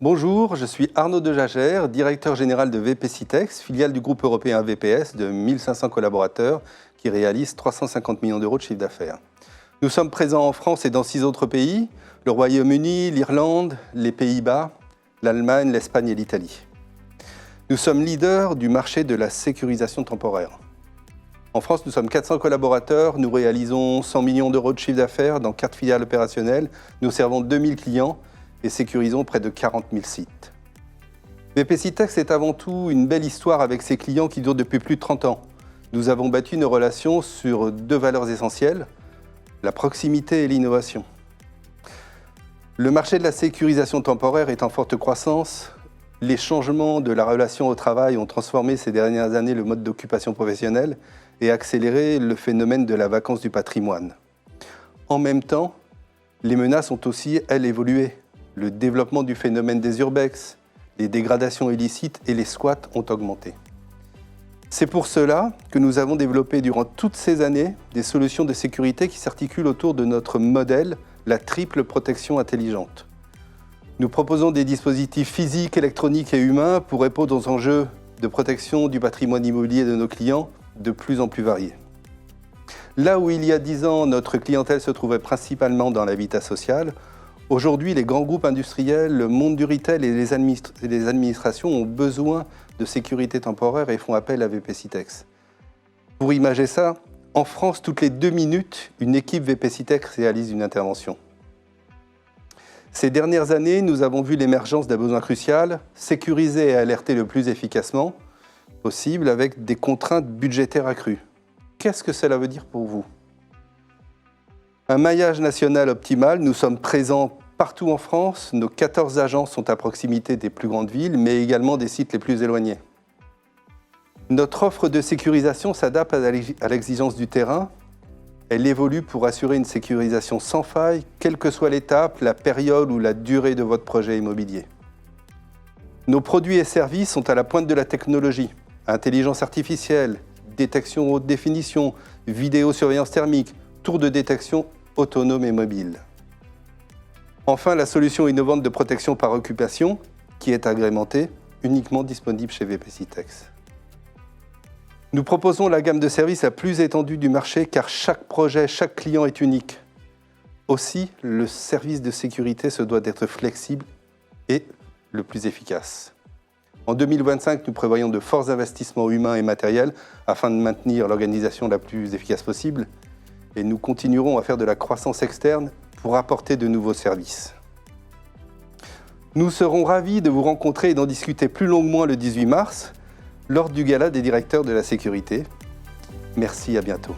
Bonjour, je suis Arnaud Dejagère, directeur général de VPCitex, filiale du groupe européen VPS de 1500 collaborateurs qui réalise 350 millions d'euros de chiffre d'affaires. Nous sommes présents en France et dans 6 autres pays, le Royaume-Uni, l'Irlande, les Pays-Bas, l'Allemagne, l'Espagne et l'Italie. Nous sommes leaders du marché de la sécurisation temporaire. En France, nous sommes 400 collaborateurs, nous réalisons 100 millions d'euros de chiffre d'affaires dans 4 filiales opérationnelles, nous servons 2000 clients et sécurisons près de 40 000 sites. VPCitex est avant tout une belle histoire avec ses clients qui durent depuis plus de 30 ans. Nous avons bâti nos relations sur 2 valeurs essentielles, la proximité et l'innovation. Le marché de la sécurisation temporaire est en forte croissance. Les changements de la relation au travail ont transformé ces dernières années le mode d'occupation professionnelle et accéléré le phénomène de la vacance du patrimoine. En même temps, les menaces ont aussi, elles, évolué. Le développement du phénomène des urbex, les dégradations illicites et les squats ont augmenté. C'est pour cela que nous avons développé durant toutes ces années des solutions de sécurité qui s'articulent autour de notre modèle, la triple protection intelligente. Nous proposons des dispositifs physiques, électroniques et humains pour répondre aux enjeux de protection du patrimoine immobilier de nos clients de plus en plus variés. Là où il y a 10 ans, notre clientèle se trouvait principalement dans l'habitat social, aujourd'hui, les grands groupes industriels, le monde du retail et les administrations ont besoin de sécurité temporaire et font appel à VPCitex. Pour imager ça, en France, toutes les 2 minutes, une équipe VPCitex réalise une intervention. Ces dernières années, nous avons vu l'émergence d'un besoin crucial, sécuriser et alerter le plus efficacement possible avec des contraintes budgétaires accrues. Qu'est-ce que cela veut dire pour vous ? Un maillage national optimal, nous sommes présents partout en France, nos 14 agences sont à proximité des plus grandes villes, mais également des sites les plus éloignés. Notre offre de sécurisation s'adapte à l'exigence du terrain. Elle évolue pour assurer une sécurisation sans faille, quelle que soit l'étape, la période ou la durée de votre projet immobilier. Nos produits et services sont à la pointe de la technologie. Intelligence artificielle, détection haute définition, vidéosurveillance thermique, tour de détection autonome et mobile. Enfin, la solution innovante de protection par occupation, qui est agrémentée, uniquement disponible chez VPCitex. Nous proposons la gamme de services la plus étendue du marché car chaque projet, chaque client est unique. Aussi, le service de sécurité se doit d'être flexible et le plus efficace. En 2025, nous prévoyons de forts investissements humains et matériels afin de maintenir l'organisation la plus efficace possible et nous continuerons à faire de la croissance externe pour apporter de nouveaux services. Nous serons ravis de vous rencontrer et d'en discuter plus longuement le 18 mars lors du Gala des directeurs de la sécurité. Merci, à bientôt.